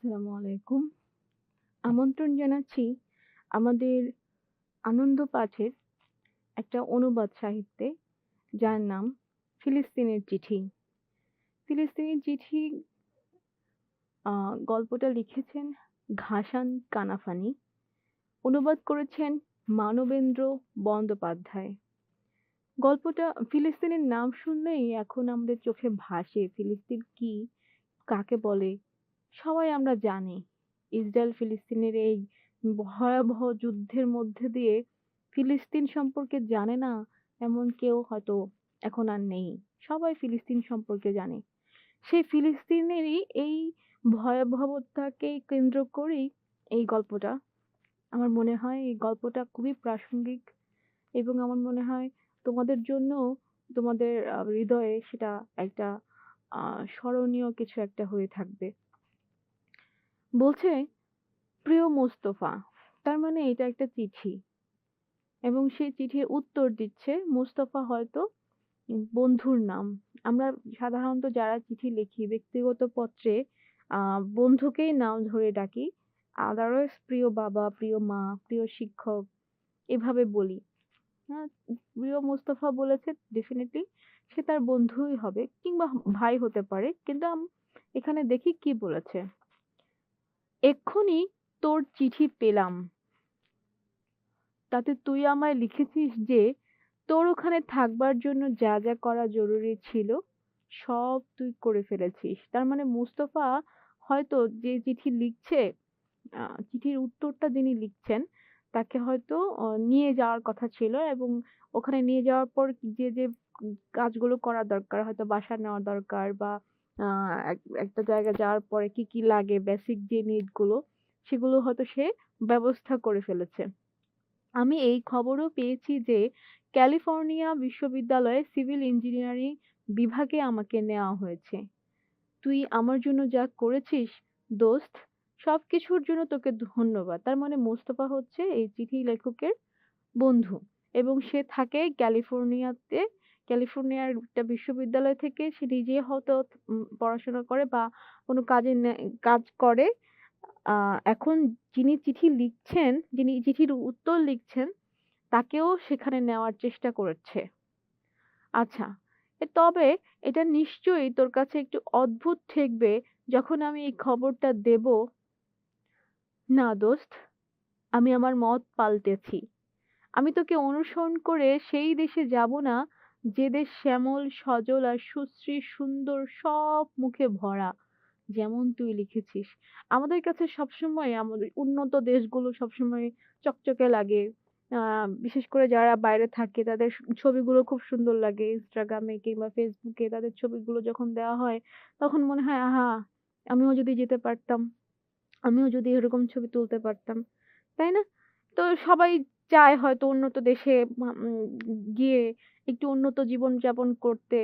আসসালামু আলাইকুম। আমন্ত্রণ জানাচ্ছি আমাদের আনন্দ পাঠের একটা অনুবাদ সাহিত্যে, যার নাম 'ফিলিস্তিনের চিঠি'। 'ফিলিস্তিনের চিঠি' আ গল্পটা লিখেছেন ঘাসান কানাফানি। অনুবাদ করেছেন মানবেন্দ্র বন্দ্যোপাধ্যায়। গল্পটা ফিলিস্তিনের নাম শুনলেই এখন আমাদের চোখে ভাসে ফিলিস্তিন কি, কাকে বলে? সবাই আমরা জানি। ইসরায়েল ফিলিস্তিনের এই ভয়াবহ যুদ্ধের মধ্যে দিয়ে ফিলিস্তিন সম্পর্কে জানে না এমন কেউ হয়তো এখন আর নেই। সবাই ফিলিস্তিন সম্পর্কে জানে। সেই ফিলিস্তিনেরই এই ভয়াবহতাকে কেন্দ্র করেই এই গল্পটা। আমার মনে হয় এই গল্পটা খুবই প্রাসঙ্গিক এবং আমার মনে হয় তোমাদের জন্যও তোমাদের হৃদয়ে সেটা একটা আ স্মরণীয় কিছু একটা হয়ে থাকবে। বলছে, প্রিয় মোস্তফা, তার মানে এটা একটা চিঠি এবং সেই চিঠির উত্তর দিচ্ছে মোস্তফা, হয়তো বন্ধুর নাম। আমরা সাধারণত যারা চিঠি লিখি ব্যক্তিগত পত্রে বন্ধুকেই নাম ধরে ডাকি। আদারওয়াইজ প্রিয় বাবা, প্রিয় মা, প্রিয় শিক্ষক এভাবে বলি। হ্যাঁ? প্রিয় মোস্তফা বলেছে, ডেফিনিটলি সে তার বন্ধুই হবে কিংবা ভাই হতে পারে। কিন্তু এখানে দেখি কি বলেছে। এক্ষুনি তোর চিঠি পেলাম। তাতে তুই আমায় লিখেছিস যে তোর ওখানে থাকবার জন্য যা যা করা জরুরি ছিল সব তুই করে ফেলেছিস। তার মানে মুস্তফা হয়তো যে চিঠি লিখছে, চিঠির উত্তরটা যিনি লিখছেন তাকে হয়তো নিয়ে যাওয়ার কথা ছিল এবং ওখানে নিয়ে যাওয়ার পর যে কাজগুলো করা দরকার, হয়তো বাসা নেওয়া দরকার বা একটা জায়গায় যাওয়ার পরে কি কি লাগে, বেসিক যে নিড গুলো সেগুলো হয়তো সে ব্যবস্থা করে ফেলেছে। আমি এই খবরও পেয়েছি যে ক্যালিফোর্নিয়া বিশ্ববিদ্যালয়ে সিভিল ইঞ্জিনিয়ারিং বিভাগে আমাকে নেওয়া হয়েছে। তুই আমার জন্য যা করেছিস দোস্ত, সবকিছুর জন্য তোকে ধন্যবাদ। তার মানে মোস্তফা হচ্ছে এই চিঠি লেখকের বন্ধু এবং সে থাকে ক্যালিফোর্নিয়াতে। ক্যালিফোর্নিয়ার একটা বিশ্ববিদ্যালয় থেকে সে নিজে হয়তো পড়াশোনা করে বা কোনো কাজ করে। এখন যিনি চিঠি লিখছেন, যিনি চিঠির উত্তর লিখছেন, তাকেও সেখানে নেওয়ার চেষ্টা করেছে। আচ্ছা, তবে এটা নিশ্চয়ই তোর কাছে একটু অদ্ভুত ঠেকবে যখন আমি এই খবরটা দেব। না দোস্ত, আমি আমার মত পাল্টেছি। আমি তোকে অনুসরণ করে সেই দেশে যাব না যে দেশ শ্যামল, সজল আর সুশ্রী সুন্দর সব মুখে ভরা। যেমন তুই লিখেছিস। আমাদের কাছে সবসময় আমাদের উন্নত দেশগুলো সবসময় চকচকে লাগে। বিশেষ করে যারা বাইরে থাকে তাদের ছবিগুলো খুব সুন্দর লাগে। Instagram এ কিংবা Facebook এ তাদের ছবিগুলো যখন দেওয়া হয়, তখন মনে হয়, আহা! আমিও যদি যেতে পারতাম। আমিও যদি এরকম ছবি তুলতে পারতাম। তাই না? তো সবাই চায় হয়তো উন্নত দেশে গিয়ে একটু উন্নত জীবনযাপন করতে।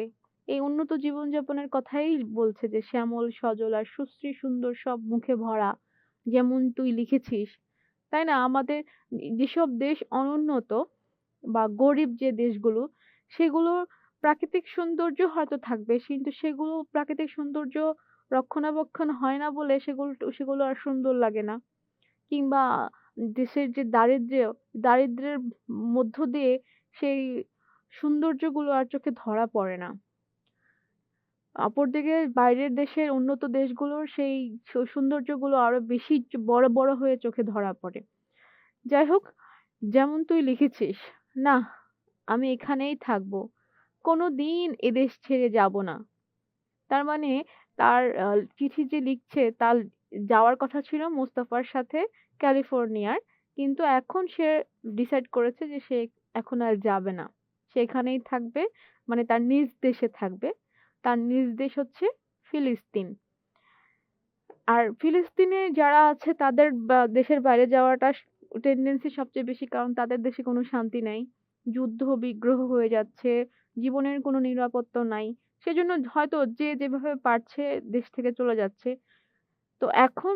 এই উন্নত জীবনযাপনের কথাই বলছে যে শ্যামল, সজল আর সুশ্রী সুন্দর সব মুখে ভরা। যেমন তুই লিখেছিস। তাই না? আমাদের যেসব দেশ অনুন্নত বা গরিব যে দেশগুলো, সেগুলোর প্রাকৃতিক সৌন্দর্য হয়তো থাকবে। কিন্তু সেগুলো প্রাকৃতিক সৌন্দর্য রক্ষণাবেক্ষণ হয় না বলে সেগুলো আর সুন্দর লাগে না। কিংবা দেশের যে দারিদ্র্যের মধ্য দিয়ে সেই সৌন্দর্যগুলো আর চোখে ধরা পড়ে না। অপরদিকে বাইরের দেশের উন্নত দেশগুলোর সেই সৌন্দর্যগুলো আরো বেশি বড়, বড় হয়ে চোখে ধরা পড়ে। যাই হোক, যেমন তুই লিখেছিস, "নাহ, আমি এখানেই থাকবো। কোনদিন এদেশ ছেড়ে যাব না।" তার মানে তার চিঠি যে লিখছে তার যাওয়ার কথা ছিল মোস্তফার সাথে ক্যালিফোর্নিয়ার। কিন্তু এখন সে ডিসাইড করেছে যে সে এখন আর যাবে না। সে এখানেই থাকবে। মানে তার নিজ দেশে থাকবে। তার নিজ দেশ হচ্ছে ফিলিস্তিন। আর ফিলিস্তিনে যারা আছে তাদের দেশের বাইরে যাওয়াটা টেনডেন্সি সবচেয়ে বেশি, কারণ তাদের দেশে কোনো শান্তি নাই। যুদ্ধ বিগ্রহ হয়ে যাচ্ছে, জীবনের কোনো নিরাপত্তা নাই। সেজন্য হয়তো যে যেভাবে পারছে দেশ থেকে চলে যাচ্ছে। তো এখন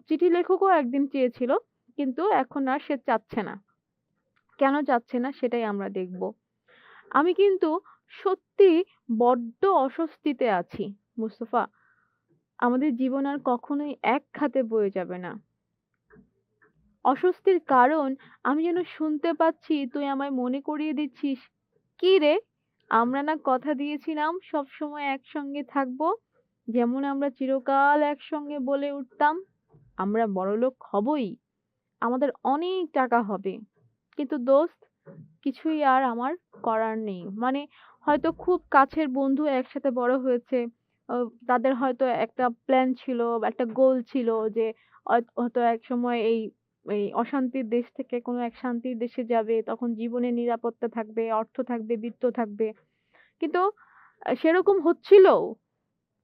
চিঠি লেখকও একদিন চেয়েছিল, কিন্তু এখন আর সে চাচ্ছে না। কেন চাচ্ছে না সেটাই আমরা দেখব। আমি কিন্তু সত্যি বড্ড অস্বস্তিতে আছি, মুস্তফা। আমাদের জীবন আর কখনোই এক খাতে বয়ে যাবে না। অস্বস্তির কারণ আমি যেন শুনতে পাচ্ছি তুই আমায় মনে করিয়ে দিচ্ছিস, "কি রে? আমরা না কথা দিয়েছিলাম সবসময় একসঙ্গে থাকবো? যেমন আমরা চিরকাল একসঙ্গে বলে উঠতাম, আমরা বড়লোক হবই। আমাদের অনেক টাকা হবে।" কিন্তু দোস্ত কিছুই আর আমার করার নেই। মানে হয়তো খুব কাছের বন্ধু একসাথে বড় হয়েছে। অ তাদের হয়তো একটা প্ল্যান ছিল, একটা গোল ছিল যে হয়তো একসময় এই অশান্তির দেশ থেকে কোনো এক শান্তির দেশে যাবে। তখন জীবনের নিরাপত্তা থাকবে, অর্থ থাকবে, বিত্ত থাকবে। কিন্তু সেরকম হচ্ছিলও।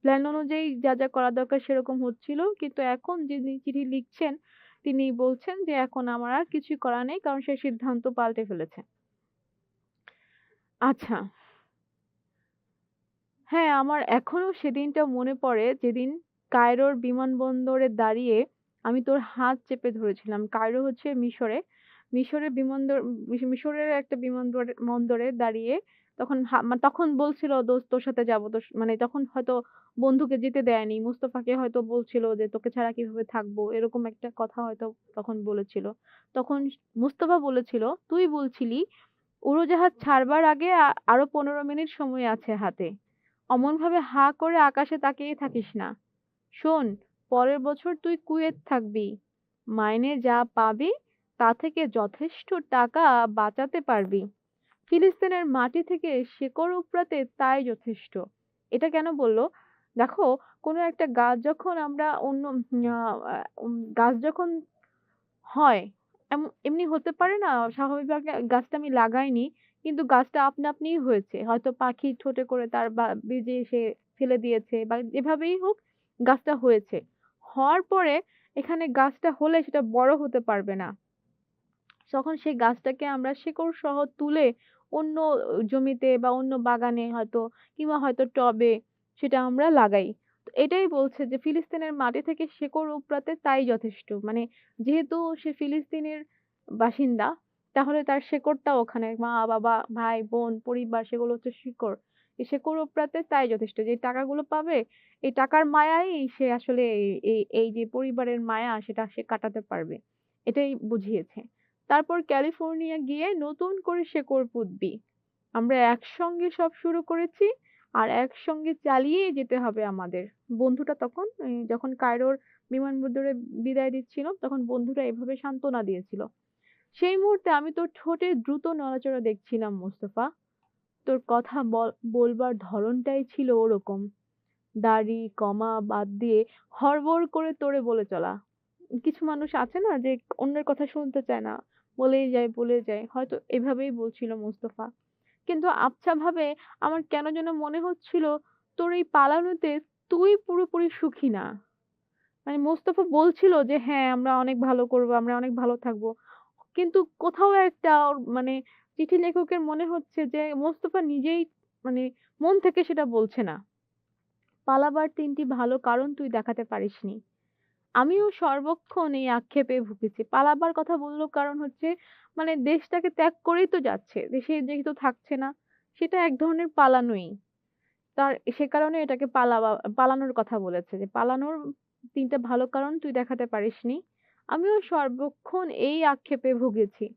প্ল্যান অনুযায়ী যা করা দরকার সেরকম হচ্ছিল। কিন্তু এখন যিনি চিঠি লিখছেন, তিনি বলছেন যে এখন আমার আর কিছুই করার নেই। কারণ সে সিদ্ধান্ত পাল্টে ফেলেছে। আচ্ছা। হ্যাঁ, আমার এখনো সেদিনটা মনে পড়ে যেদিন কায়রোর বিমানবন্দরে দাঁড়িয়ে আমি তোর হাত চেপে ধরেছিলাম। কায়রো হচ্ছে মিশরে। মিশরের মিশরের একটা বন্দরে দাঁড়িয়ে তখন তখন বলছিল, "দোস্ত তোর সাথে যাবো।" মানে তখন হয়তো বন্ধুকে যেতে দেয়নি। মুস্তাফাকে হয়তো বলছিল যে, "তোকে ছাড়া কিভাবে থাকবো?" এরকম একটা কথা হয়তো তখন বলেছিল। তখন মুস্তাফা বলেছিল, "তুই বলছিলি উড়োজাহাজ ছাড়বার আগে আরো ১৫ মিনিট সময় আছে হাতে। অমনভাবে হাঁ করে আকাশে তাকিয়ে থাকিস না। শোন, পরের বছর তুই কুয়েত থাকবি। মাইনে যা পাবি তা থেকে যথেষ্ট টাকা বাঁচাতে পারবি। ফিলিস্তিনের মাটি থেকে শেকড় উপড়াতে তাই যথেষ্ট।" এটা কেন বলল? দেখো, কোনো একটা গাছ যখন আমরা অন্য গাছ যখন হয়। এমনি হতে পারে না স্বাভাবিকভাবে গাছটা আমি লাগাইনি। কিন্তু গাছটা আপনা আপনিই হয়েছে। হয়তো পাখি ঠোঁটে করে তার বীজ এসে ফেলে দিয়েছে বা যেভাবেই হোক গাছটা হয়েছে। হওয়ার পরে এখানে গাছটা হলে সেটা বড় হতে পারবে না। তখন সেই গাছটাকে আমরা শিকড় সহ তুলে অন্য জমিতে বা অন্য বাগানে হয়তো কিংবা হয়তো টবে সেটা আমরা লাগাই। তো এটাই বলছে যে ফিলিস্তিনের মাটি থেকে শেকড় উপড়াতে তাই যথেষ্ট। মানে যেহেতু সে ফিলিস্তিনের বাসিন্দা তাহলে তার শেকড়টাও ওখানে মা-বাবা, ভাই-বোন, পরিবার সেগুলো হচ্ছে শিকড়। এই শেকড় উপড়াতে তাই যথেষ্ট। যে টাকাগুলো পাবে এই টাকার মায়াই সে আসলে এই যে পরিবারের মায়া সেটা সে কাটাতে পারবে। এটাই বুঝিয়েছে। তারপর ক্যালিফোর্নিয়া গিয়ে নতুন করে শেকড় পুঁতবি। আমরা একসঙ্গে সব শুরু করেছি আর একসঙ্গে চালিয়েই যেতে হবে আমাদের। বন্ধুটা তখন যখন কায়রোর বিমানবন্দরে বিদায় দিচ্ছিল তখন বন্ধুরা এভাবে সান্ত্বনা দিয়েছিল। সেই মুহূর্তে আমি তোর ঠোঁটের দ্রুত নড়াচড়া দেখছিলাম মোস্তফা। তোর কথা বলবার ধরনটাই ছিল ওরকম। দাড়ি, কমা বাদ দিয়ে হড়বড় করে তোরে বলে চলা। কিছু মানুষ আছে না যে অন্যের কথা শুনতে চায় না। বলেই যায়, বলে যায়। হয়তো এভাবেই বলছিল মোস্তফা। কিন্তু আবছাভাবে আমার কেন যেন মনে হচ্ছিল তোর এই পালানোতে তুই পুরোপুরি সুখী না। মানে মোস্তফা বলছিল যে হ্যাঁ, আমরা অনেক ভালো করব, আমরা অনেক ভালো থাকবো। কিন্তু কোথাও একটা ওর মানে চিঠি লেখকের মনে হচ্ছে যে মোস্তফা নিজেই মানে মন থেকে সেটা বলছে না। পালাবার ৩ টি ভালো কারণ তুই দেখাতে পারিসনি। আমিও সর্বক্ষণ এই আক্ষেপে ভুগেছি। পালাবার কথা বলল কারণ হচ্ছে মানে দেশটাকে ত্যাগ করেই তো যাচ্ছে। দেশে যেহেতু থাকছে না, সেটা এক ধরনের পালানোই। সে কারণে এটাকে পালানোর কথা বলেছে যে, "পালানোর ৩ টা ভালো কারণ তুই দেখাতে পারিসনি।" আমিও সর্বক্ষণ এই আক্ষেপে ভুগেছি।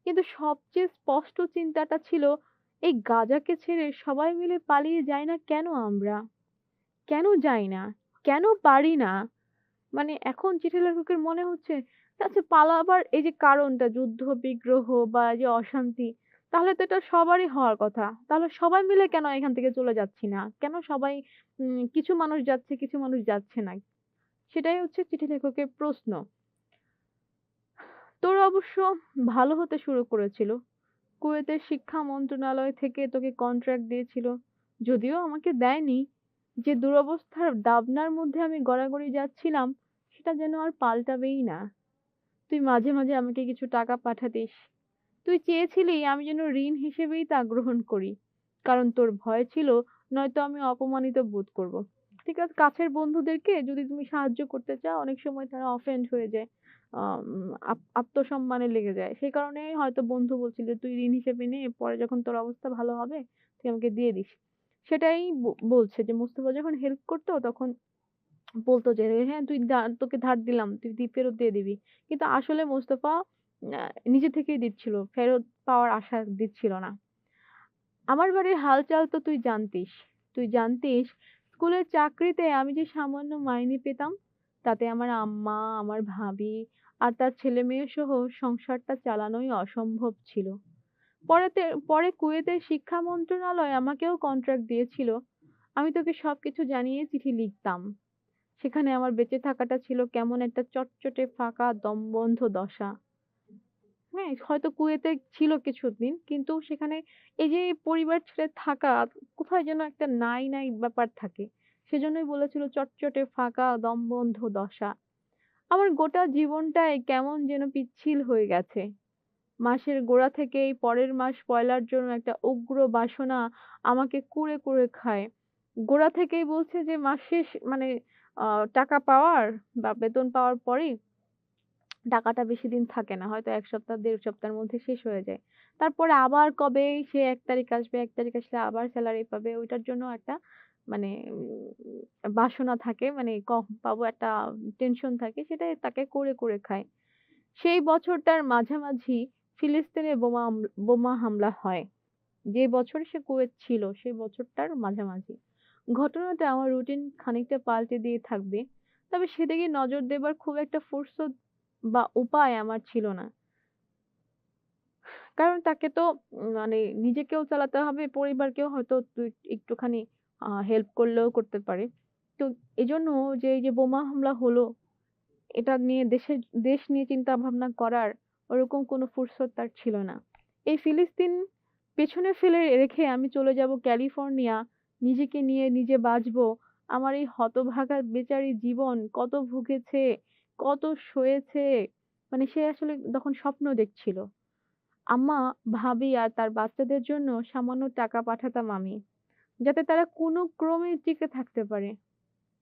কিন্তু সবচেয়ে স্পষ্ট চিন্তাটা ছিল, এই গাঁজাকে ছেড়ে সবাই মিলে পালিয়ে যাই না কেন আমরা? কেন যাই না? কেন পারি না? মানে এখন চিঠি লেখকের মনে হচ্ছে, আচ্ছা পালাবার এই যে কারণটা যুদ্ধ, বিগ্রহ বা এই যে অশান্তি, তাহলে তো এটা সবারই হওয়ার কথা। তাহলে সবাই মিলে কেন এখান থেকে চলে যাচ্ছি না? কেন সবাই কিছু মানুষ যাচ্ছে, কিছু মানুষ যাচ্ছে না? সেটাই হচ্ছে চিঠি লেখকের প্রশ্ন। তোর অবশ্য ভালো হতে শুরু করেছিল। কুয়েতের শিক্ষা মন্ত্রণালয় থেকে তোকে কন্ট্রাক্ট দিয়েছিল। যদিও আমাকে দেয়নি। যে দুরবস্থার দাবনার মধ্যে আমি গড়াগড়ি যাচ্ছিলাম, সেটা যেন আর পাল্টাবেই না। তুই মাঝে মাঝে আমাকে কিছু টাকা পাঠাতিস। তুই চেয়েছিলি আমি যেন ঋণ হিসেবেই তা গ্রহণ করি। কারণ তোর ভয় ছিল নয়তো আমি অপমানিত বোধ করব। ঠিক আছে, কাছের বন্ধুদেরকে যদি তুমি সাহায্য করতে চাও অনেক সময় তারা অফেন্ড হয়ে যায়। আত্মসম্মানে লেগে যায়। সে কারণেই হয়তো বন্ধু বলছিল তুই ঋণ হিসেবে নে, পরে যখন তোর অবস্থা ভালো হবে তুই আমাকে দিয়ে দিস। সেটাই বলছে যে মোস্তফা যখন হেল্প করতো তখন বলত যে, "হ্যাঁ, তুই তোকে ধার দিলাম, তুই ফেরত দিয়ে দিবি।" কিন্তু আসলে মোস্তফা আ নিজে থেকেই দিচ্ছিল। ফেরত পাওয়ার আশা দিচ্ছিল না। আমার বাড়ির হালচাল তো তুই জানতিস। তুই জানতিস স্কুলের চাকরিতে আমি যে সামান্য মাইনে পেতাম, তাতে আমার আম্মা, আমার ভাবি আর তার ছেলেমেয়ে সহ সংসারটা চালানোই অসম্ভব ছিল। পরে কুয়েতের শিক্ষা মন্ত্রণালয় আমাকেও কন্ট্রাক্ট দিয়েছিল। আমি তোকে সবকিছু জানিয়ে চিঠি লিখতাম। সেখানে আমার বেঁচে থাকাটা ছিল কেমন একটা চটচটে ফাঁকা দমবন্ধ দশা। হ্যাঁ, হয়তো কুয়েতে ছিল কিছুদিন। কিন্তু সেখানে এই যে পরিবার ছেড়ে থাকা, কোথায় যেন একটা নাই ব্যাপার থাকে। সেজন্যই বলেছিল চটচটে ফাঁকা দমবন্ধ দশা। আমার গোটা জীবনটাই কেমন যেন পিচ্ছিল হয়ে গেছে। মাসের গোড়া থেকেই পরের মাস পয়লার জন্য একটা উগ্র বাসনা আমাকে কুরে খায়। গোড়া থেকেই বলছে যে মাস শেষ মানে আ টাকা পাওয়ার বা বেতন পাওয়ার পরেই টাকাটা বেশিদিন থাকে না। হয়তো ১ সপ্তাহ ১.৫ সপ্তাহের মধ্যে শেষ হয়ে যায়। তারপরে আবার কবে সে ১ তারিখ আসবে, ১ তারিখ আসলে আবার সেলারি পাবে। ওইটার জন্য একটা মানে বাসনা থাকে। মানে কখন পাবো একটা টেনশন থাকে। সেটাই তাকে কুরে খায়। সেই বছরটার মাঝামাঝি ফিলিস্তিনে বোমা হামলা হয়। যে বছরে সে কুয়েত ছিল সেই বছরটার মাঝামাঝি। ঘটনাটা আমার রুটিন খানিকটা পাল্টে দিয়ে থাকবে। তবে সেদিকে নজর দেবার খুব একটা ফুরসত বা উপায় আমার ছিল না। কারণ তাকে তো মানে নিজেকেও চালাতে হবে, পরিবারকেও হয়তো একটুখানি হেল্প করলেও করতে পারে। তো এজন্য যে এই যে বোমা হামলা হলো, এটা নিয়ে দেশ নিয়ে চিন্তা ভাবনা করার ওরকম কোনো ফুরসত তার ছিল না। এই ফিলিস্তিন পেছনে ফেলে রেখে আমি চলে যাব ক্যালিফোর্নিয়া। নিজেকে নিয়ে নিজে বাঁচবো। আমার এই হতভাগা বেচারি জীবন কত ভুগেছে, কত সয়েছে। মানে সে আসলে তখন স্বপ্ন দেখছিল। আম্মা, ভাবি আর তার বাচ্চাদের জন্য সামান্য টাকা পাঠাতাম আমি। যাতে তারা কোনো ক্রমে টিকে থাকতে পারে।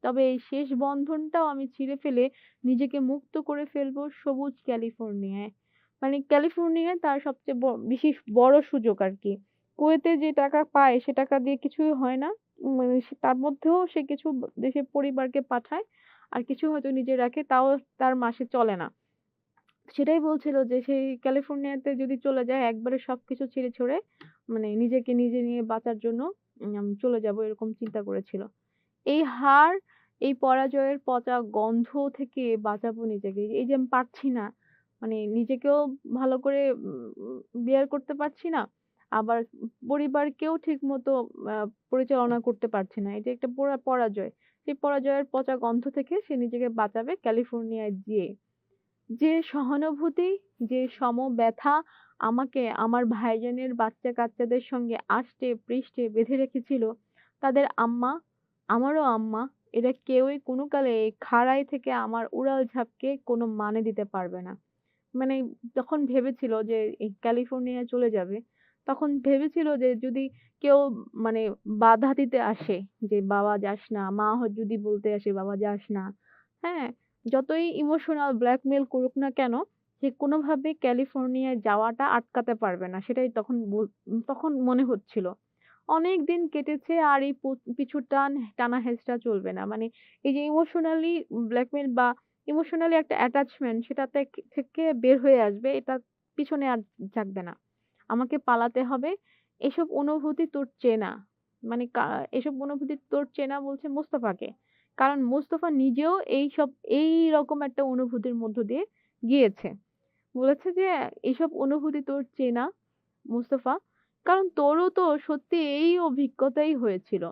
তবে এই শেষ বন্ধনটাও আমি ছিঁড়ে ফেলে নিজেকে মুক্ত করে ফেলবো সবুজ ক্যালিফোর্নিয়ায়। মানে ক্যালিফোর্নিয়ায় তার সবচেয়ে বেশি বড় সুযোগ আরকি। কুয়েতে যে টাকা পায় সে টাকা দিয়ে কিছুই হয় না। মানে তার মধ্যেও সে কিছু দেশের পরিবারকে পাঠায়। আর কিছু হয়তো নিজে রাখে তাও তার মাসে চলে না। সেটাই বলছিল যে সেই ক্যালিফোর্নিয়াতে যদি চলে যায় একবারে সবকিছু ছেড়ে ছুড়ে মানে নিজেকে নিজে নিয়ে বাঁচার জন্য চলে যাবো এরকম চিন্তা করেছিল। এই হার, এই পরাজয়ের পচা গন্ধ থেকে বাঁচাবো নিজেকে। এই যে আমি পারছি না। মানে নিজেকেও ভালো করে বেয়ার করতে পারছি না। আবার পরিবারকেও ঠিকমতো আ পরিচালনা করতে পারছি না। এটা একটা পরাজয়। সেই পরাজয়ের পচা গন্ধ থেকে সে নিজেকে বাঁচাবে ক্যালিফোর্নিয়ায় যেয়ে। যে সহানুভূতি, যে সমব্যথা আমাকে আমার ভাইজানের বাচ্চা-কাচ্চাদের সঙ্গে আষ্টে পৃষ্ঠে বেঁধে রেখেছিল, তাদের আম্মা, আমারও আম্মা, এরা কেউই কোনো কালে এই খাঁড়াই থেকে আমার উড়াল ঝাপকে কোনো মানে দিতে পারবে না। মানে যখন ভেবেছিল যে এই ক্যালিফোর্নিয়ায় চলে যাবে, তখন ভেবেছিল যে যদি কেউ মানে বাধা দিতে আসে যে, "বাবা যাস না।" মা যদি বলতে আসে, "বাবা যাস না।" হ্যাঁ? যতই ইমোশনাল ব্ল্যাকমেইল করুক না কেন, সে কোনোভাবেই ক্যালিফোর্নিয়ায় যাওয়াটা আটকাতে পারবে না। সেটাই তখন মনে হচ্ছিল। অনেকদিন কেটেছে আর এই পিছুর টানা হেঁচড়া চলবে না। মানে এই যে ইমোশনালি ব্ল্যাকমেইল বা ইমোশনালি একটা অ্যাটাচমেন্ট সেটাতে থেকে বের হয়ে আসবে। এটা পিছনে আর থাকবে না। আমাকে পালাতে হবে। এসব অনুভূতি তোর চেনা। মানে এসব অনুভূতি তোর চেনা বলছে মোস্তফাকে। কারণ মোস্তফা নিজেও এইরকম একটা অনুভূতির মধ্য দিয়ে গিয়েছে। বলেছে যে, "এসব অনুভূতি তোর চেনা মোস্তফা। কারণ তোরও তো সত্যি এই অভিজ্ঞতাই হয়েছিল।"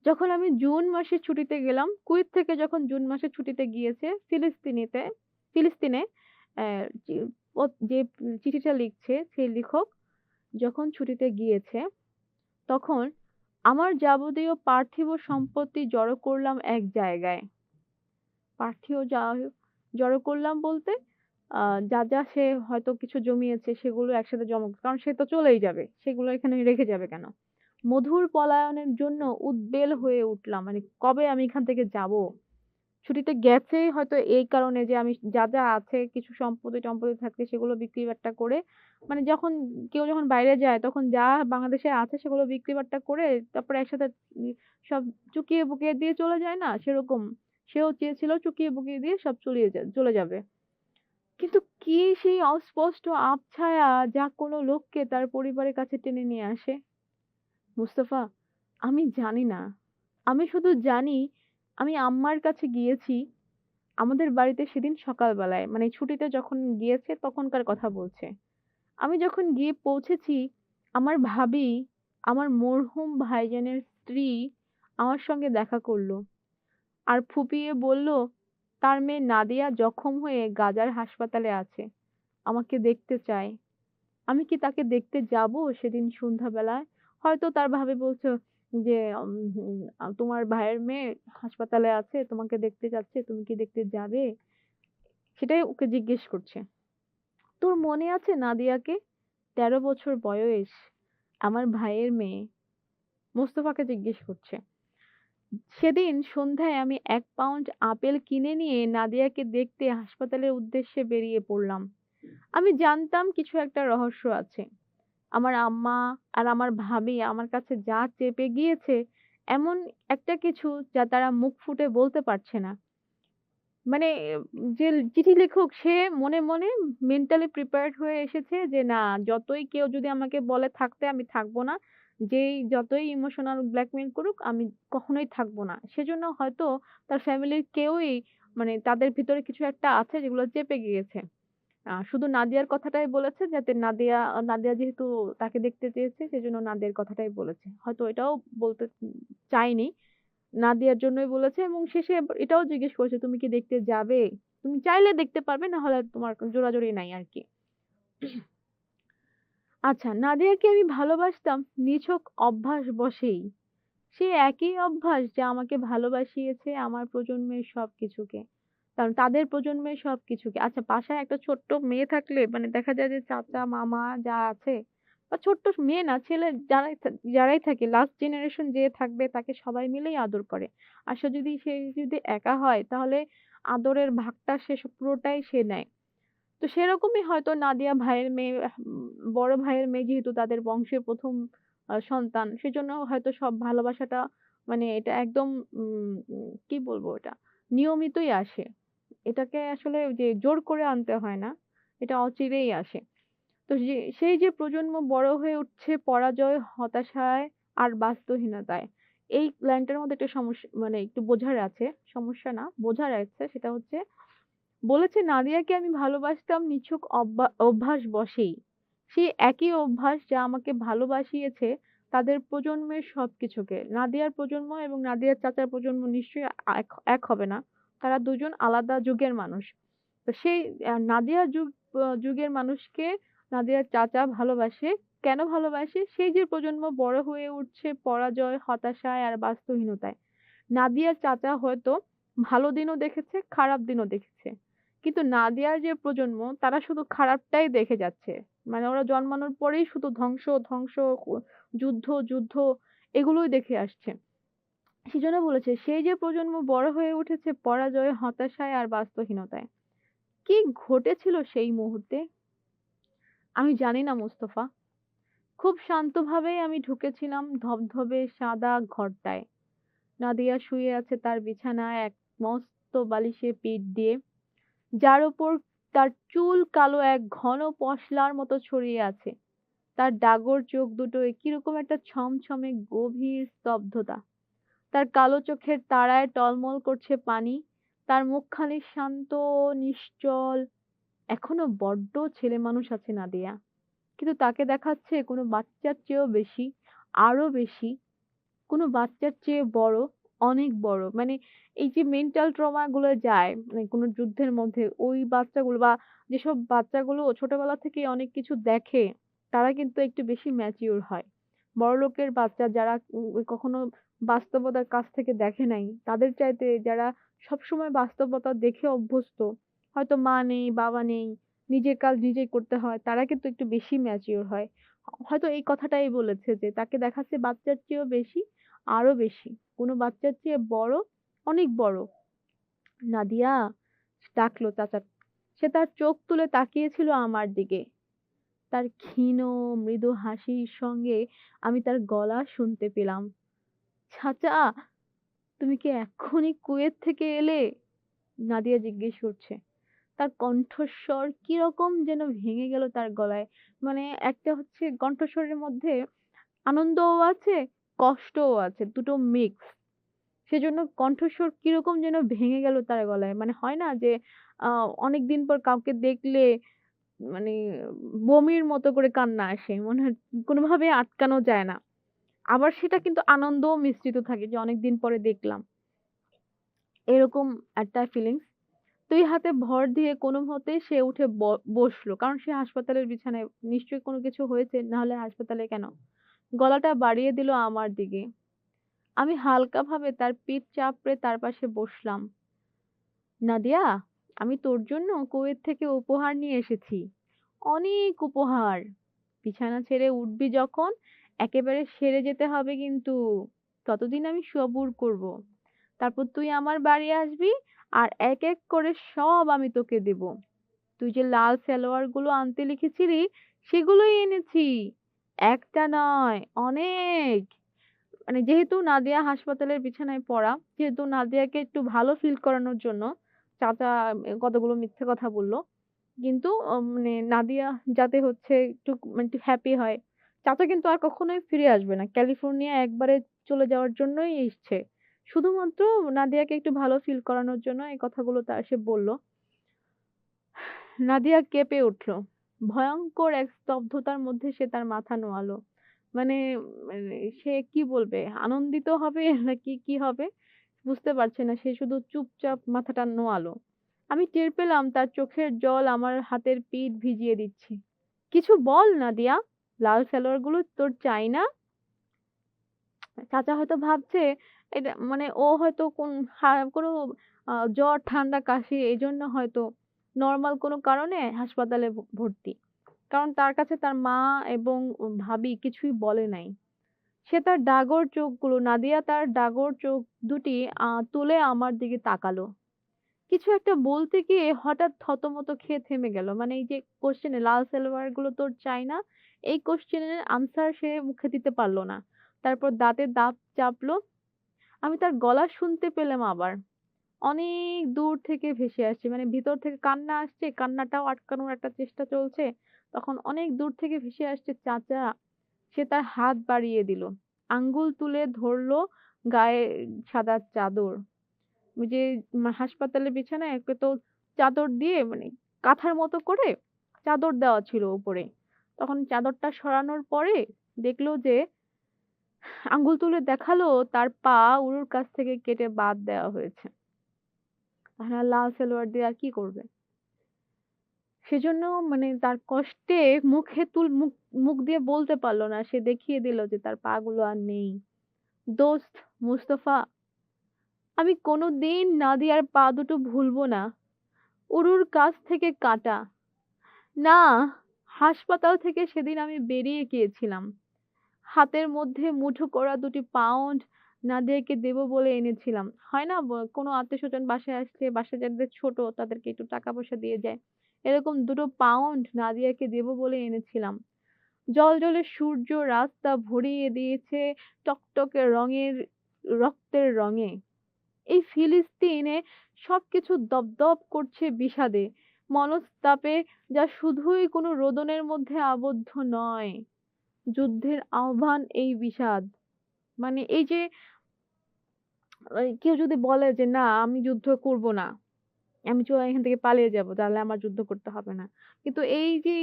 যখন আমি জুন মাসে ছুটিতে গেলাম, কুয়েত থেকে যখন জুন মাসে ছুটিতে গিয়েছে ফিলিস্তিনে অ্যা চি যে চিঠিটা লিখছে সেই লেখক যখন ছুটিতে গিয়েছে, তখন আমার যাবতীয় পার্থিব সম্পত্তি জড়ো করলাম এক জায়গায়। পার্থিব জড়ো করলাম বলতে যা সে হয়তো কিছু জমিয়েছে সেগুলো একসাথে জমা কারণ সে তো চলেই যাবে। সেগুলো এখানে রেখে যাবে কেন? মধুর পলায়নের জন্য উদ্বেল হয়ে উঠলাম। মানে কবে আমি এখান থেকে যাবো? ছুটিতে গেছে হয়তো এই কারণে যে আমি যা আছে কিছু সম্পত্তি-টম্পত্তি থাকলে সেগুলো বিক্রি-বাট্টা করে মানে কেউ যখন বাইরে যায় তখন যা বাংলাদেশে আছে সেগুলো বিক্রি-বাট্টা করে তারপরে একসাথে সব চুকিয়ে-বুকিয়ে দিয়ে চলে যায় না? সেরকম। সেও চেয়েছিল চুকিয়ে-বুকিয়ে দিয়ে সব চলে যাবে। কিন্তু কি সেই অস্পষ্ট আবছায়া যা কোনো লোককে তার পরিবারের কাছে টেনে নিয়ে আসে? মুস্তাফা, আমি জানি না। আমি শুধু জানি আমি আম্মার কাছে গিয়েছি আমাদের বাড়িতে সেদিন সকালবেলায় মানে ছুটিতে যখন গিয়েছে তখনকার কথা বলছে। আমি যখন গিয়ে পৌঁছেছি আমার ভাবি, আমার মরহুম ভাইজানের স্ত্রী আমার সঙ্গে দেখা করল। আর ফুপিয়ে বলল, তার মেয়ে নাদিয়া জখম হয়ে গাজার হাসপাতালে আছে। আমাকে দেখতে চায়। আমি কি তাকে দেখতে যাবো সেদিন সন্ধ্যাবেলায়? হয়তো তার ভাবি বলছে যে, তোমার ভাইয়ের মেয়ে হাসপাতালে আছে, তোমাকে দেখতে যাচ্ছে, তুমি কি দেখতে যাবে?" সেটাই ওকে জিজ্ঞেস করছে। "তোর মনে আছে নাদিয়াকে? ১৩ বছর বয়স, আমার ভাইয়ের মেয়ে।" মোস্তফাকে জিজ্ঞেস করছে। সেদিন সন্ধ্যায় আমি ১ পাউন্ড আপেল কিনে নিয়ে নাদিয়াকে দেখতে হাসপাতালের উদ্দেশ্যে বেরিয়ে পড়লাম। আমি জানতাম কিছু একটা রহস্য আছে। আমার আম্মা আর আমার ভাবি আমার কাছে যা চেপে গিয়েছে, এমন একটা কিছু যা তারা মুখ ফুটে বলতে পারছে না। মানে যে চিঠি লেখক সে মনে মেন্টালি প্রিপেয়ার্ড হয়ে এসেছে যে না যতই কেউ যদি আমাকে বলে থাকতে আমি থাকবো না। যেই যতই ইমোশনাল ব্ল্যাকমেইল করুক আমি কখনোই থাকবো না। সেজন্য হয়তো তার ফ্যামিলির কেউই মানে তাদের ভিতরে কিছু একটা আছে যেগুলো চেপে গিয়েছে। শুধু নাদিয়ার কথাটাই বলেছে যাতে নাদিয়া যেহেতু তাকে দেখতে চেয়েছে সেজন্য নাদিয়ার কথাটাই বলেছে। হয়তো এটাও বলতে চায়নি। নাদিয়ার জন্যই বলেছে এবং শেষে এটাও জিজ্ঞেস করেছে, "তুমি কি দেখতে যাবে? তুমি চাইলে দেখতে পারবে, না হলে তোমার জোরাজুরি নাই আরকি।" আচ্ছা, নাদিয়াকে আমি ভালোবাসতাম নিছক অভ্যাস বশেই। সেই একই অভ্যাস যা আমাকে ভালোবাসিয়েছে আমার প্রজন্মের সবকিছুকে। কারণ তাদের প্রজন্মের সবকিছুকে। আচ্ছা বাসায় একটা ছোট্ট মেয়ে থাকলে মানে দেখা যায় যে চাচা, মামা যা আছে বা ছোট্ট মেয়ে না ছেলে যারাই থাকে লাস্ট জেনারেশন যে থাকবে তাকে সবাই মিলেই আদর করে। আর সে যদি একা হয় তাহলে আদরের ভাগটা পুরোটাই সে নেয়। তো সেরকমই হয়তো নাদিয়া ভাইয়ের মেয়ে বড় ভাইয়ের মেয়ে যেহেতু তাদের বংশের ১ম সন্তান সেজন্য হয়তো সব ভালোবাসাটা মানে এটা একদম কি বলবো এটা? নিয়মিতই আসে। এটাকে আসলে ওই যে জোর করে আনতে হয় না। এটা অচিরেই আসে। তো সেই যে প্রজন্ম বড় হয়ে উঠছে পরাজয়, হতাশায় আর বাস্তবহীনতায়। এই লাইনটার মধ্যে একটা মানে একটু বোঝার আছে। সমস্যা না, বোঝার আছে সেটা হচ্ছে বলেছে নাদিয়াকে আমি ভালোবাসতাম নিছক অভ্যাস বশেই। সেই একই অভ্যাস যা আমাকে ভালোবাসিয়েছে তাদের প্রজন্মের সবকিছুকে। নাদিয়ার প্রজন্ম এবং নাদিয়ার চাচার প্রজন্ম নিশ্চয়ই এক হবে না। তারা দুজন আলাদা যুগের মানুষ। তো সেই নাদিয়ার যুগের মানুষকে নাদিয়ার চাচা ভালোবাসে। কেন ভালোবাসে? সেই যে প্রজন্ম বড় হয়ে উঠছে পরাজয়, হতাশায় আর বাস্তবহীনতায়। নাদিয়ার চাচা হয়তো ভালো দিনও দেখেছে, খারাপ দিনও দেখেছে। কিন্তু নাদিয়ার যে প্রজন্ম তারা শুধু খারাপটাই দেখে যাচ্ছে। মানে ওরা জন্মানোর পরেই শুধু ধ্বংস, যুদ্ধ এগুলোই দেখে আসছে। সেজন্য বলেছে সেই যে প্রজন্ম বড় হয়ে উঠেছে পরাজয়, হতাশায় আর বাস্তবহীনতায়। কি ঘটেছিল সেই মুহূর্তে? আমি জানি না মোস্তফা। খুব শান্তভাবেই আমি ঢুকেছিলাম ধবধবে সাদা ঘরটায়। নাদিয়া শুয়ে আছে তার বিছানায় এক মস্ত বালিশে পিঠ দিয়ে। যার উপর তার চুল কালো এক ঘন পশলার মতো ছড়িয়ে আছে। তার ডাগর চোখ দুটোয় কিরকম একটা ছমছমে গভীর স্তব্ধতা। তার কালো চোখের তারায় টলমল করছে পানি। তার মুখখানি শান্ত, নিশ্চল। এখনো বড্ড ছেলেমানুষ আছে নাদিয়া। কিন্তু তাকে দেখাচ্ছে কোনো বাচ্চার চেয়েও বেশি, আরো বেশি। কোনো বাচ্চার চেয়ে বড়, অনেক বড়। মানে এই যে মেন্টাল ট্রমা গুলো যায় মানে কোনো যুদ্ধের মধ্যে ওই বাচ্চাগুলো বা যেসব বাচ্চাগুলো ছোটবেলা থেকেই অনেক কিছু দেখে, তারা কিন্তু একটু বেশি ম্যাচিউর হয়। বড়লোকের বাচ্চা যারা কখনো বাস্তবতার কাছ থেকে দেখে নাই, তাদের চাইতে যারা সবসময় বাস্তবতা দেখে অভ্যস্ত, হয়তো মা নেই, বাবা নেই, নিজের কাজ নিজেই করতে হয়, তারা কিন্তু একটু বেশি ম্যাচিউর হয়। হয়তো এই কথাটাই বলেছে যে তাকে দেখাচ্ছে বাচ্চার চেয়েও বেশি আরো বেশি। কোনো বাচ্চার চেয়ে বড়, অনেক বড়। নাদিয়া ডাকলো চাচা। সে তার চোখ তুলে তাকিয়েছিল আমার দিকে। তার ক্ষীণ মৃদু হাসির সঙ্গে আমি তার গলা শুনতে পেলাম। চাচা, তুমি কি এক্ষুনি কুয়েত থেকে এলে? নাদিয়া জিজ্ঞেস করছে। তার কণ্ঠস্বর কিরকম যেন ভেঙে গেল তার গলায়। মানে একটা হচ্ছে কণ্ঠস্বরের মধ্যে আনন্দও আছে, কষ্টও আছে, দুটো মিক্স। সেজন্য কণ্ঠস্বর কিরকম যেন ভেঙে গেল তার গলায়। মানে হয় না যে অনেকদিন পর কাউকে দেখলে মানে বমির মতো করে কান্না আসে। মনে হয় কোনোভাবে আটকানো যায় না। আবার সেটা কিন্তু আনন্দও মিশ্রিত থাকে যে অনেকদিন পরে দেখলাম। এরকম একটা ফিলিংস। ২ হাতে ভর দিয়ে কোনোমতে সে উঠে বসলো। কারণ সে হাসপাতালের বিছানায়। নিশ্চয়ই কোনো কিছু হয়েছে, না হলে হাসপাতালে কেন? গলাটা বাড়িয়ে দিল আমার দিকে। আমি হালকাভাবে তার পিঠ চাপড়ে তার পাশে বসলাম। নাদিয়া, আমি তোর জন্য কুয়েত থেকে উপহার নিয়ে এসেছি। অনেক উপহার। বিছানা ছেড়ে উঠবি যখন একেবারে সেরে যেতে হবে কিন্তু। ততদিন আমি সবুর করব। তারপর তুই আমার বাড়ি আসবি আর এক এক করে সব আমি তোকে দেব। তুই যে লাল সালোয়ার গুলো আনতে লিখেছিলি সেগুলোই এনেছি। একটা নয়, অনেক। মানে যেহেতু নাদিয়া হাসপাতালের বিছানায় পড়া, যেহেতু নাদিয়াকে একটু ভালো ফিল করানোর জন্য চাচা কতগুলো মিথ্যে কথা বলল। কিন্তু মানে নাদিয়া যাতে হচ্ছে একটু মানে একটু হ্যাপি হয়। চাচা কিন্তু আর কখনোই ফিরে আসবে না। ক্যালিফোর্নিয়া একবারে চলে যাওয়ার জন্যই এসছে। শুধুমাত্র নাদিয়াকে একটু ভালো ফিল করানোর জন্য এই কথাগুলো সে বলল। নাদিয়া কেঁপে উঠল। ভয়ংকর এক স্তব্ধতার মধ্যে সে তার মাথা নোয়ালো। মানে সে কি বলবে? আনন্দিত হবে নাকি কি হবে? বুঝতে পারছে না। সে শুধু চুপচাপ মাথাটা নোয়ালো। আমি টের পেলাম তার চোখের জল আমার হাতের পিঠ ভিজিয়ে দিচ্ছে। কিছু বল নাদিয়া, লাল সালোয়ার গুলো তোর চাই না? চাচা হয়তো ভাবছে এটা মানে ও হয়তো কোনো জ্বর ঠান্ডা কাশি এজন্য হয়তো নরমাল কোনো কারণে হাসপাতালে ভর্তি। কারণ তার কাছে তার মা এবং ভাবি কিছুই বলে নাই। সে তার ডাগর চোখগুলো নাদিয়া তার ডাগর চোখ দুটি তুলে আমার দিকে তাকালো। কিছু একটা বলতে গিয়ে হঠাৎ থতমত খেয়ে থেমে গেল। মানে এই যে কোশ্চেনে লাল সালোয়ার গুলো তোর চাই না, এই কোশ্চেনের আনসার সে মুখে দিতে পারলো না। তারপর দাঁতে দাঁত চাপলো। আমি তার গলা শুনতে পেলাম আবার। অনেক দূর থেকে ভেসে আসছে। মানে ভিতর থেকে কান্না আসছে, কান্নাটাও আটকানোর একটা চেষ্টা চলছে। তখন অনেক দূর থেকে ভেসে আসছে চাচা। সে তার হাত বাড়িয়ে দিল। আঙ্গুল তুলে ধরলো গায়ে সাদা চাদর। ওই যে হাসপাতালের বিছানায় একে তো চাদর দিয়ে মানে কাঁথার মতো করে চাদর দেওয়া ছিল উপরে। তখন চাদরটা সরানোর পরে দেখলো যে আঙ্গুল তুলে দেখালো তার পা উরুর কাছ থেকে কেটে বাদ দেওয়া হয়েছে। এখন আর লাল সালোয়ার দিয়ে আর কি করবে? সেজন্য মানে তার কষ্টে মুখে মুখ মুখ দিয়ে বলতে পারলো না। সে দেখিয়ে দিল যে তার পা গুলো আর নেই। দোস্ত মুস্তফা, আমি কোনোদিন নাদিয়ার পা দুটো ভুলবো না। উরুর কাছ থেকে কাটা। না, হাসপাতাল থেকে সেদিন আমি বেরিয়ে গিয়েছিলাম। হাতের মধ্যে মুঠো করা ২টি পাউন্ড নাদিয়াকে দেবো বলে এনেছিলাম। হয় না কোনো আত্মীয়স্বজন বাসায় আসলে বাসায় যাদের ছোট তাদেরকে একটু টাকা পয়সা দিয়ে যায়। এরকম ২টো পাউন্ড নাদিয়াকে দেবো বলে এনেছিলাম। জ্বলজ্বলে সূর্য রাস্তা ভরিয়ে দিয়েছে টকটকে রঙের রক্তের রঙে। এই ফিলিস্তিনে সবকিছু দপদপ করছে বিষাদে, মনস্তাপে, যা শুধুই কোনো রোদনের মধ্যে আবদ্ধ নয়। যুদ্ধের আহ্বান এই বিষাদ। মানে এই যে কেউ যদি বলে যে না আমি যুদ্ধ করব না, আমি এখান থেকে পালিয়ে যাব, তাহলে আমার যুদ্ধ করতে হবে না। কিন্তু এই যে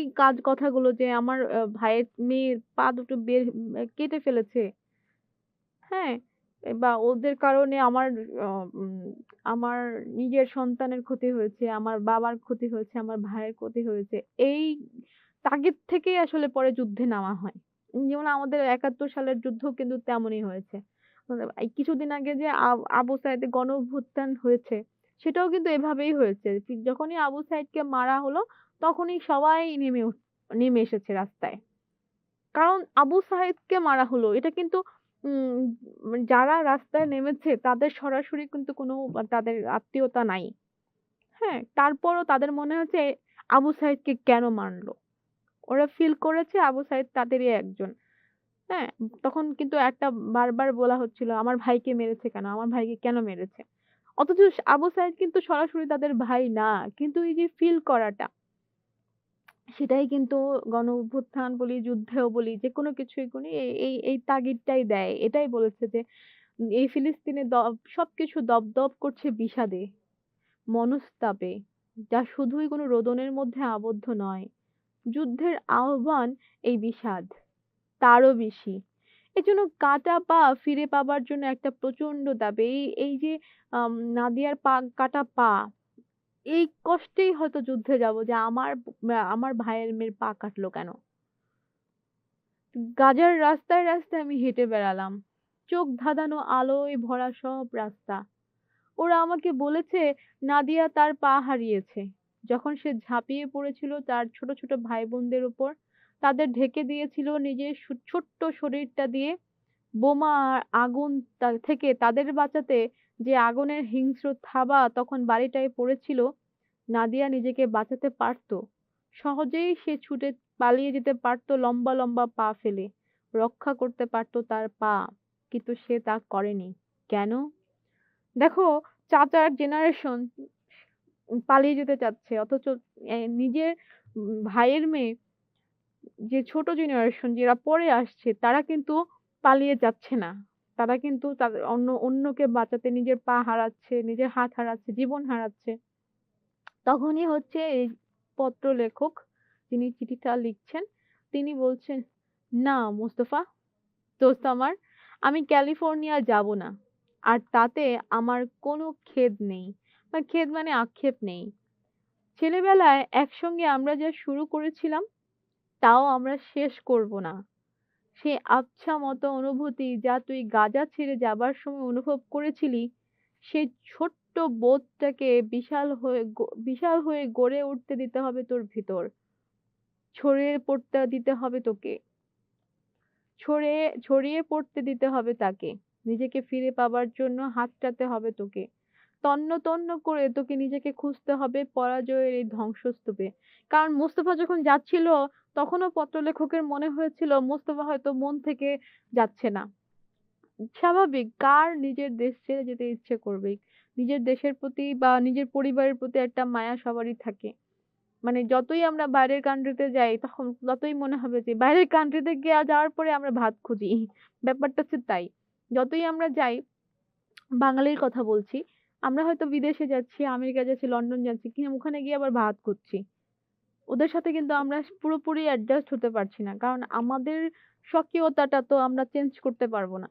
কথাগুলো যে আমার ভাইয়ের মেয়ের পা দুটো কেটে ফেলেছে, হ্যাঁ? বা ওদের কারণে আ উম আমার নিজের সন্তানের ক্ষতি হয়েছে, আমার বাবার ক্ষতি হয়েছে, আমার ভাইয়ের ক্ষতি হয়েছে। এই তাগিদ থেকেই আসলে পরে যুদ্ধে নামা হয়। যেমন আমাদের ৭১ সালের যুদ্ধও কিন্তু তেমনই হয়েছে। এই কিছুদিন আগে যে আবু সাইদে গণঅভ্যুত্থান হয়েছে, সেটাও কিন্তু এভাবেই হয়েছে। ঠিক যখনই আবু সাইদকে মারা হলো, তখনই সবাই নেমে এসেছে রাস্তায়। কারণ আবু সাইদকে মারা হলো। এটা কিন্তু উম যারা রাস্তায় নেমেছে তাদের সরাসরি কিন্তু কোনো তাদের আত্মীয়তা নাই। হ্যাঁ? তারপরও তাদের মনে হচ্ছে আবু সাঈদকে কেন মারলো? ওরা ফিল করেছে আবু সাঈদ তাদেরই একজন। হ্যাঁ? তখন কিন্তু একটা বারবার বলা হচ্ছিল, "আমার ভাইকে মেরেছে কেন? আমার ভাইকে কেন মেরেছে?" অথচ আবু সাঈদ কিন্তু সরাসরি তাদের ভাই না। কিন্তু এই যে ফিল করাটা, সেটাই কিন্তু গণ অভ্যুত্থান বলি, যুদ্ধেও বলি, যেকোনো কিছুই করি এই তাগিদটাই দেয়। এটাই বলেছে যে এই ফিলিস্তিনে সবকিছু দপদপ করছে বিষাদে, মনস্তাপে, যা শুধুই কোনো রোদনের মধ্যে আবদ্ধ নয়। যুদ্ধের আহ্বান এই বিষাদ, তারও বেশি। এজন্য কাটা পা ফিরে পাবার জন্য একটা প্রচন্ড দাবি। এই যে নাদিয়ার কাটা পা, এই কষ্টেই হয়তো যুদ্ধে যাবো যে আমার ভাইয়ের মেয়ের পা কাটলো কেন? গাজার রাস্তায়, রাস্তায় আমি হেঁটে বেড়ালাম। চোখ ধাঁধানো আলোয় ভরা সব রাস্তা। ওরা আমাকে বলেছে নাদিয়া তার পা হারিয়েছে। যখন সে ঝাঁপিয়ে পড়েছিল তার ছোট, ছোট ভাই-বোনদের উপর, তাদের ঢেকে দিয়েছিল নিজের ছোট্ট শরীরটা দিয়ে। বোমা আর আগুন থেকে তাদের বাঁচাতে যে আগুনের হিংস্র থাবা তখন বাড়িটায় পড়েছিল, নাদিয়া নিজেকে বাঁচাতে পারত। সহজেই সে ছুটে পালিয়ে যেতে পারত লম্বা, লম্বা পা ফেলে। রক্ষা করতে পারত তার পা। কিন্তু সে তা করেনি। কেন? দেখো, চাচার জেনারেশন পালিয়ে যেতে চাচ্ছে। অথচ নিজের ভাইয়ের মেয়ে যে ছোট জেনারেশন যারা পরে আসছে তারা কিন্তু পালিয়ে যাচ্ছে না। তারা কিন্তু তাদের অন্যকে বাঁচাতে নিজের পা হারাচ্ছে, নিজের হাত হারাচ্ছে, জীবন হারাচ্ছে। তখনই হচ্ছে এই পত্রলেখক যিনি চিঠিটা লিখছেন তিনি বলছেন, "না মোস্তফা, দোস্ত আমার, আমি ক্যালিফোর্নিয়া যাব না। আর তাতে আমার কোনো খেদ নেই।" খেদ মানে আক্ষেপ নেই। ছেলেবেলায় একসঙ্গে আমরা যা শুরু করেছিলাম তাও আমরা শেষ করব না। সেই আবছা মতো অনুভূতি যা তুই গাজা ছেড়ে যাবার সময় অনুভব করেছিলি, সেই ছোট্ট বোধটাকে বিশাল হয়ে গড়ে উঠতে দিতে হবে তোর ভিতর। ছড়িয়ে পড়তে দিতে হবে তোকে। ছড়িয়ে পড়তে দিতে হবে তাকে। নিজেকে ফিরে পাবার জন্য হাতড়াতে হবে তোকে। তন্ন তন্ন করে তোকে নিজেকে খুঁজতে হবে পরাজয়ের এই ধ্বংসস্তূপে। কারণ মোস্তফা যখন যাচ্ছিল তখনও পত্রলেখকের মনে হয়েছিল মোস্তফা হয়তো মন থেকে যাচ্ছে না। স্বাভাবিক, কার নিজের দেশ ছেড়ে যেতে ইচ্ছে করবে? নিজের দেশের প্রতি বা নিজের পরিবারের প্রতি একটা মায়া সবারই থাকে। যতই আমরা বাইরের কান্ট্রিতে যাই তখন ততই মনে হবে যে বাইরের কান্ট্রিতে যাওয়ার পরে আমরা ভাত খুঁজি। ব্যাপারটা হচ্ছে তাই। যতই আমরা যাই, বাঙালির কথা বলছি। আমরা হয়তো বিদেশে যাচ্ছি, আমেরিকা যাচ্ছি, লন্ডন যাচ্ছি, কিন্তু ওখানে গিয়ে আবার ভাত খুঁজছি। ওদের সাথে কিন্তু আমরা পুরোপুরি অ্যাডজাস্ট হতে পারছি না। কারণ আমাদের স্বকীয়তাটা তো আমরা চেঞ্জ করতে পারব না।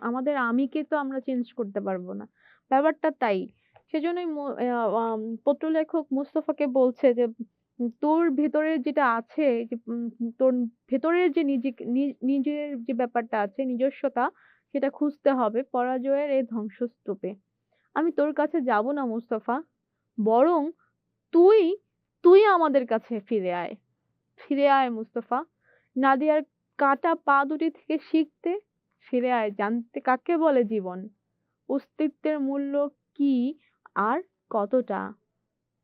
আমাদের আমিকে তো আমরা চেঞ্জ করতে পারবো না। ব্যাপারটা তাই। সেজন্যই পত্রলেখক মোস্তফাকে বলছে যে, তোর ভেতরে যেটা আছে যে তোর ভেতরের যে নিজের যে ব্যাপারটা আছে, নিজস্বতা সেটা খুঁজতে হবে পরাজয়ের এই ধ্বংসস্তূপে। আমি তোর কাছে যাব না মোস্তফা। বরং তুই, তুই আমাদের কাছে ফিরে আয়। ফিরে আয় মুস্তফা। নাদিয়ার কাটা পা দুটি থেকে শিখতে, ফিরে আয় জানতে কাকে বলে জীবন, অস্তিত্বের মূল্য কি আর কতটা।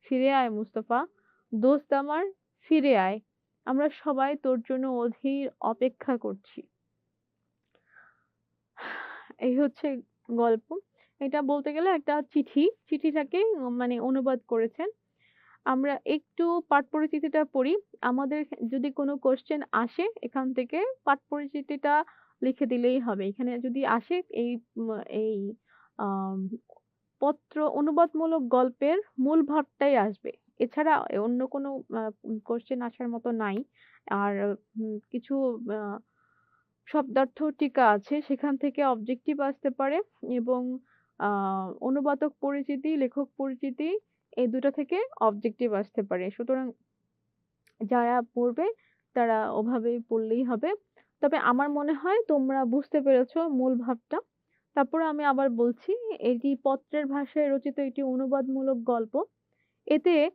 ফিরে আয় মুস্তফা, দোস্ত আমার, ফিরে আয়। আমরা সবাই তোর জন্য অধীর অপেক্ষা করছি। এই হচ্ছে গল্প। এটা বলতে গেলে একটা চিঠি। চিঠিটাকে অনুবাদ করেছেন। আমরা একটু পাঠ পরিচিতিটা পড়ি। আমাদের যদি কোনো কোয়েশ্চেন আসে এখান থেকে পাঠ পরিচিতিটা লিখে দিলেই হবে। এখানে যদি আসে উম এই আম অনুবাদমূলক গল্পের মূল ভাবটাই আসবে। এছাড়া অন্য কোনো কোয়েশ্চেন আসার মতো নাই। আর কিছু আ শব্দার্থ টিকা আছে সেখান থেকে অবজেক্টিভ আসতে পারে এবং আ অনুবাদক পরিচিতি, লেখক পরিচিতি এই ২ টা থেকে অবজেক্টিভ আসতে পারে। সুতরাং যারা পড়বে তারা ওভাবেই পড়লেই হবে। তবে আমার মনে হয় তোমরা বুঝতে পেরেছো মূল ভাবটা। তারপরে আমি আবার বলছি, এটি পত্রের ভাষায় রচিত একটি অনুবাদমূলক গল্প। এতে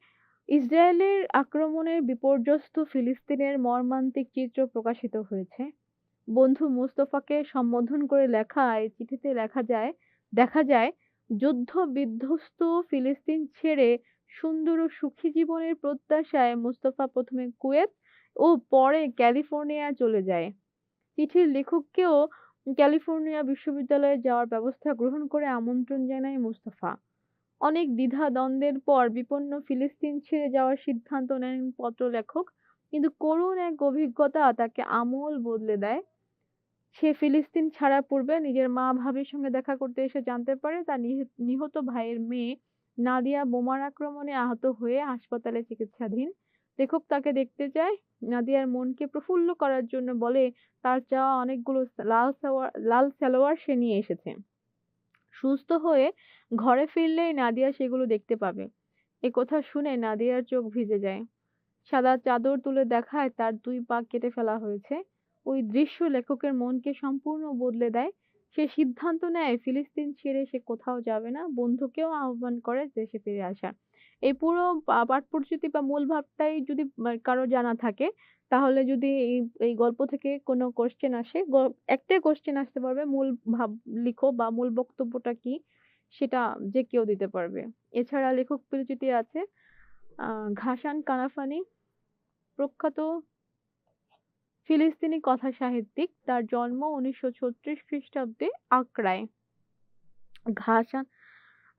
ইসরায়েলের আক্রমণের বিপর্যস্ত ফিলিস্তিনের মর্মান্তিক চিত্র প্রকাশিত হয়েছে। বন্ধু মুস্তফাকে সম্বোধন করে লেখা এই চিঠিতে দেখা যায় যুদ্ধ বিধ্বস্ত ফিলিস্তিন ছেড়ে সুন্দর ও সুখী জীবনের প্রত্যাশায় মুস্তফা প্রথমে কুয়েত ও পরে ক্যালিফোর্নিয়া চলে যায়। চিঠির লেখককেও ক্যালিফোর্নিয়া বিশ্ববিদ্যালয়ে যাওয়ার ব্যবস্থা গ্রহণ করে আমন্ত্রণ জানায় মুস্তফা। অনেক দ্বিধা দ্বন্দ্বের পর বিপন্ন ফিলিস্তিন ছেড়ে যাওয়ার সিদ্ধান্ত নেন পত্রলেখক। কিন্তু করুণ এক অভিজ্ঞতা তাকে আমূল বদলে দেয়। সে ফিলিস্তিন ছাড়ার পূর্বে নিজের মা ভাবির সঙ্গে দেখা করতে এসে জানতে পারে তার নিহত ভাইয়ের মেয়ে নাদিয়া বোমার আক্রমণে আহত হয়ে হাসপাতালে চিকিৎসাধীন। লেখক তাকে দেখতে চায়, নাদিয়ার মনকে প্রফুল্ল করার জন্য বলে তার চাওয়া অনেকগুলো লাল সালোয়ার সে নিয়ে এসেছে। সুস্থ হয়ে ঘরে ফিরলেই নাদিয়া সেগুলো দেখতে পাবে। এ কথা শুনে নাদিয়ার চোখ ভিজে যায়। সাদা চাদর তুলে দেখায় তার ২ পা কেটে ফেলা হয়েছে। ওই দৃশ্য লেখকের মনকে সম্পূর্ণ বদলে দেয়। সে সিদ্ধান্ত নেয় ফিলিস্তিন ছেড়ে সে কোথাও যাবে না। বন্ধুকেও আহ্বান করে দেশে ফিরে আসার। এই পুরো পাঠ্যসূচি বা মূল ভাবটাই যদি কারো জানা থাকে, তাহলে যদি এই গল্প থেকে কোনো কোয়েশ্চেন আসে, একটাই কোয়েশ্চেন আসতে পারবে, মূল ভাব লিখো বা মূল বক্তব্যটা কি? সেটা যে কেউ দিতে পারবে। এছাড়া লেখক পরিচিতি আছে ঘাসান কানাফানি, প্রখ্যাত ফিলিস্তিনি কথা সাহিত্যিক। তার জন্ম ১৯৩৬ খ্রিস্টাব্দে আক্রায়। ঘাসান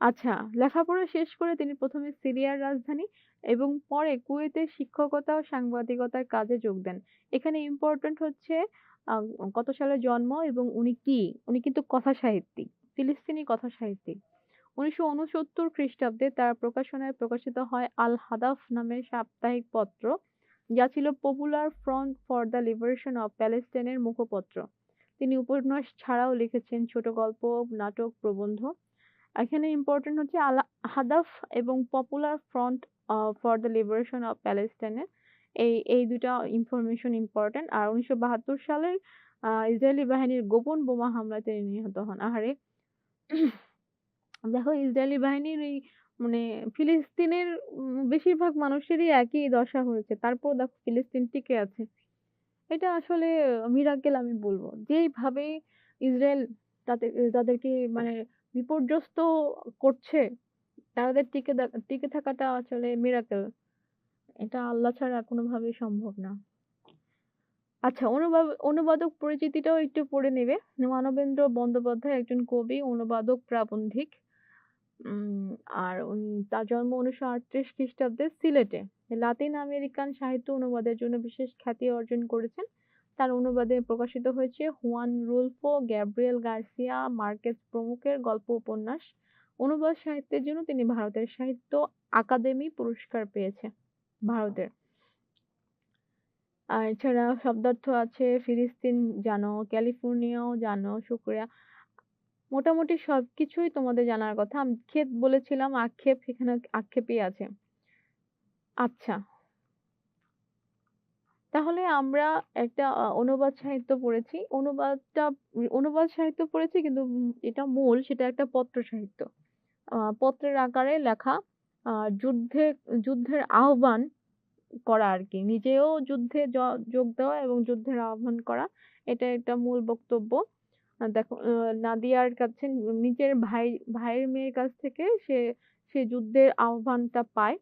আচ্ছা, লেখাপড়া শেষ করে তিনি প্রথমে সিরিয়ার রাজধানী এবং পরে কুয়েতে শিক্ষকতা ও সাংবাদিকতার কাজে যোগ দেন। এখানে ইম্পোর্টেন্ট হচ্ছে কত সালে জন্ম এবং উনি কি? উনি কিন্তু কথা সাহিত্যিক, ফিলিস্তিনি কথা সাহিত্যিক। ১৯৬৯ খ্রিস্টাব্দে তার প্রকাশনায় প্রকাশিত হয় আল হাদাফ নামের সাপ্তাহিক পত্র, যা ছিল Popular Front for the Liberation of প্যালেস্টাইনের মুখপত্র। তিনি উপন্যাস ছাড়াও লিখেছেন ছোট গল্প, নাটক, প্রবন্ধ। এখানে ইম্পোর্টেন্ট হচ্ছে আল হাদাফ এবং Popular Front for the Liberation of প্যালেস্টাইনের এই ২ টা ইনফরমেশন ইম্পোর্টেন্ট। আর ১৯৭২ সালের ইসরায়েলি বাহিনীর গোপন বোমা হামলায় তিনি নিহত হন। আহারে! দেখো ইসরায়েলি বাহিনীর এই মানে ফিলিস্তিনের বেশিরভাগ মানুষেরই একই দশা হয়েছে। তারপরেও দেখো ফিলিস্তিন টিকে আছে। এটা আসলে মিরাকেল আমি বলব। যেইভাবে ইসরায়েল তাদেরকে মানে বিপর্যস্ত করছে, তাদের টিকে থাকাটা আসলে মিরাকেল। এটা আল্লাহ ছাড়া কোনোভাবেই সম্ভব না। আচ্ছা, অনুবাদক পরিচিতিটাও একটু পড়ে নেবে। মানবেন্দ্র বন্দ্যোপাধ্যায় একজন কবি, অনুবাদক, প্রাবন্ধিক। উম আর তার জন্ম ১৯৩৮ খ্রিস্টাব্দে সিলেটে। লাতিন আমেরিকান সাহিত্য অনুবাদের জন্য বিশেষ খ্যাতি অর্জন করেছেন। তার অনুবাদে প্রকাশিত হয়েছে Juan Rulfo, Gabriel Garcia Marquez প্রমুখের গল্প উপন্যাস। অনুবাদ সাহিত্যের জন্য তিনি ভারতের সাহিত্য আকাদেমি পুরস্কার পেয়েছে। ভারতের। আর এছাড়া শব্দার্থ আছে ফিলিস্তিন জানো, ক্যালিফোর্নিয়াও জানো, শুক্রিয়া। মোটামুটি সবকিছুই তোমাদের জানার কথা। আমি ক্ষেত বলেছিলাম, আক্ষেপ, এখানে আক্ষেপই আছে। আচ্ছা, তাহলে আমরা একটা অনুবাদ সাহিত্য পড়েছি। অনুবাদ সাহিত্য পড়েছি কিন্তু এটা মূল সেটা একটা পত্র সাহিত্য। পত্রের আকারে লেখা আ যুদ্ধে যুদ্ধের আহ্বান করা আরকি। নিজেও যুদ্ধে যোগ দেওয়া এবং যুদ্ধের আহ্বান করা। এটা একটা মূল বক্তব্য। দেখো নাদিয়ার কাছে নিজের ভাইয়ের মেয়ের কাছ থেকে সে যুদ্ধের আহ্বানটা পায়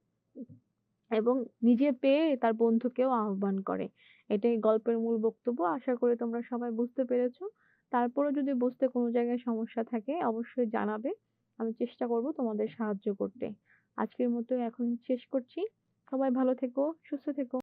এবং নিজে পেয়ে তার বন্ধুকেও আহ্বান করে। এটাই গল্পের মূল বক্তব্য। আশা করি তোমরা সবাই বুঝতে পেরেছো। তারপরেও যদি বুঝতে কোনো জায়গায় সমস্যা থাকে অবশ্যই জানাবে। আমি চেষ্টা করব তোমাদের সাহায্য করতে। আজকের মতো এখন শেষ করছি। সবাই ভালো থেকো, সুস্থ থেকো।